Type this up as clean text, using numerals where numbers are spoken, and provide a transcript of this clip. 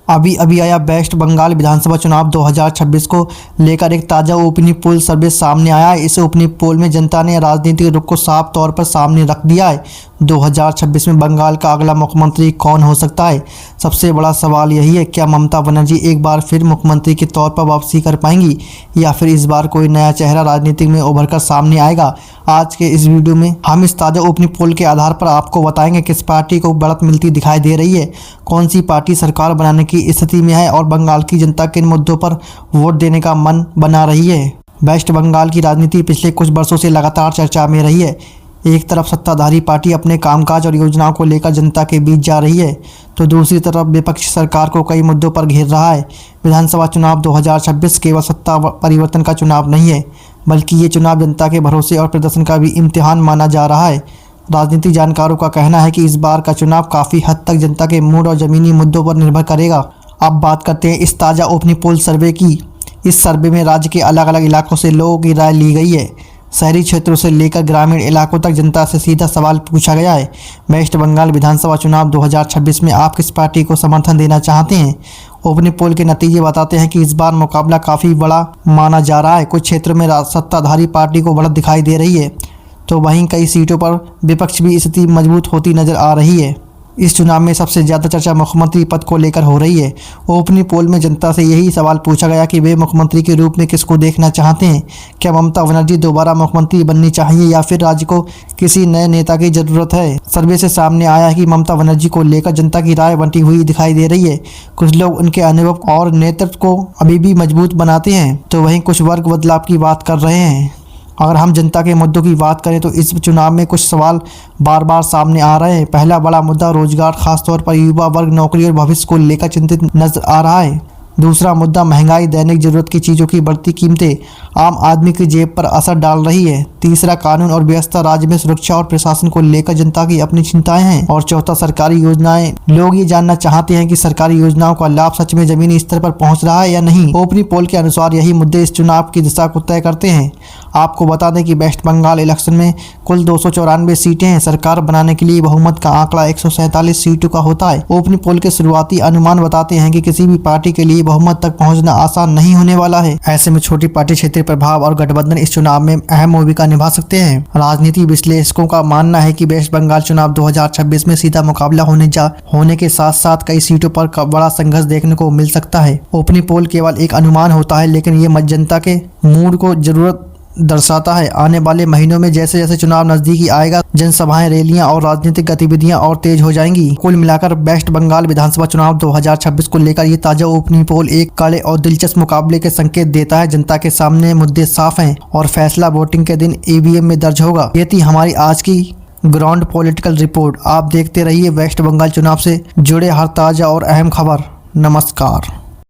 अभी अभी आया वेस्ट बंगाल विधानसभा चुनाव 2026 को लेकर एक ताज़ा ओपिनियन पोल सर्वे सामने आया है। इस ओपिनियन पोल में जनता ने राजनीतिक रुख को साफ तौर पर सामने रख दिया है। 2026 में बंगाल का अगला मुख्यमंत्री कौन हो सकता है? सबसे बड़ा सवाल यही है, क्या ममता बनर्जी एक बार फिर मुख्यमंत्री के तौर पर वापसी कर पाएंगी या फिर इस बार कोई नया चेहरा राजनीति में उभर कर सामने आएगा? आज के इस वीडियो में हम इस ताज़ा ओपिनियन पोल के आधार पर आपको बताएंगे किस पार्टी को बढ़त मिलती दिखाई दे रही है, कौन सी पार्टी सरकार बनाने की स्थिति में है और बंगाल की जनता किन मुद्दों पर वोट देने का मन बना रही है। वेस्ट बंगाल की राजनीति पिछले कुछ वर्षों से लगातार चर्चा में रही है। एक तरफ सत्ताधारी पार्टी अपने कामकाज और योजनाओं को लेकर जनता के बीच जा रही है, तो दूसरी तरफ विपक्ष सरकार को कई मुद्दों पर घेर रहा है। विधानसभा चुनाव 2026 केवल सत्ता परिवर्तन का चुनाव नहीं है, बल्कि ये चुनाव जनता के भरोसे और प्रदर्शन का भी इम्तिहान माना जा रहा है। राजनीतिक जानकारों का कहना है कि इस बार का चुनाव काफ़ी हद तक जनता के मूड और ज़मीनी मुद्दों पर निर्भर करेगा। अब बात करते हैं इस ताज़ा ओपिनियन पोल सर्वे की। इस सर्वे में राज्य के अलग अलग इलाकों से लोगों की राय ली गई है। शहरी क्षेत्रों से लेकर ग्रामीण इलाकों तक जनता से सीधा सवाल पूछा गया है। वेस्ट बंगाल विधानसभा चुनाव 2026 में आप किस पार्टी को समर्थन देना चाहते हैं? ओपिनियन पोल के नतीजे बताते हैं कि इस बार मुकाबला काफ़ी बड़ा माना जा रहा है। कुछ क्षेत्रों में सत्ताधारी पार्टी को बढ़त दिखाई दे रही है, तो वहीं कई सीटों पर विपक्ष भी स्थिति मजबूत होती नजर आ रही है। इस चुनाव में सबसे ज़्यादा चर्चा मुख्यमंत्री पद को लेकर हो रही है। ओपिनियन पोल में जनता से यही सवाल पूछा गया कि वे मुख्यमंत्री के रूप में किसको देखना चाहते हैं। क्या ममता बनर्जी दोबारा मुख्यमंत्री बननी चाहिए या फिर राज्य को किसी नए नेता की ज़रूरत है? सर्वे से सामने आया है कि ममता बनर्जी को लेकर जनता की राय बंटी हुई दिखाई दे रही है। कुछ लोग उनके अनुभव और नेतृत्व को अभी भी मजबूत बनाते हैं, तो वहीं कुछ वर्ग बदलाव की बात कर रहे हैं। अगर हम जनता के मुद्दों की बात करें तो इस चुनाव में कुछ सवाल बार बार सामने आ रहे हैं। पहला बड़ा मुद्दा रोजगार, खासतौर पर युवा वर्ग नौकरी और भविष्य को लेकर चिंतित नजर आ रहा है। दूसरा मुद्दा महंगाई, दैनिक जरूरत की चीज़ों की बढ़ती कीमतें आम आदमी की जेब पर असर डाल रही है। तीसरा कानून और व्यवस्था, राज्य में सुरक्षा और प्रशासन को लेकर जनता की अपनी चिंताएं हैं। और चौथा सरकारी योजनाएं। लोग ये जानना चाहते हैं कि सरकारी योजनाओं का लाभ सच में जमीनी स्तर पर पहुंच रहा है या नहीं। ओपिनियन पोल के अनुसार यही मुद्दे इस चुनाव की दिशा को तय करते हैं। आपको बता दें कि वेस्ट बंगाल इलेक्शन में कुल 294 सीटें हैं। सरकार बनाने के लिए बहुमत का आंकड़ा 147 सीटों का होता है। ओपिनियन पोल के शुरुआती अनुमान बताते हैं कि किसी भी पार्टी के लिए बहुमत तक पहुंचना आसान नहीं होने वाला है। ऐसे में छोटी पार्टी, क्षेत्रीय प्रभाव और गठबंधन इस चुनाव में अहम भूमिका निभा सकते हैं। राजनीति विश्लेषकों का मानना है कि वेस्ट बंगाल चुनाव 2026 में सीधा मुकाबला होने के साथ साथ कई सीटों पर बड़ा संघर्ष देखने को मिल सकता है। ओपिनियन पोल केवल एक अनुमान होता है, लेकिन ये जनता के मूड को जरूरत दर्शाता है। आने वाले महीनों में जैसे जैसे चुनाव नजदीकी आएगा, जनसभाएं, रैलियां और राजनीतिक गतिविधियां और तेज हो जाएंगी। कुल मिलाकर वेस्ट बंगाल विधानसभा चुनाव 2026 को लेकर ये ताजा ओपिनियन पोल एक कड़े और दिलचस्प मुकाबले के संकेत देता है। जनता के सामने मुद्दे साफ हैं और फैसला वोटिंग के दिन ईवीएम में दर्ज होगा। ये थी हमारी आज की ग्राउंड पॉलिटिकल रिपोर्ट। आप देखते रहिए वेस्ट बंगाल चुनाव से जुड़े हर ताजा और अहम खबर। नमस्कार।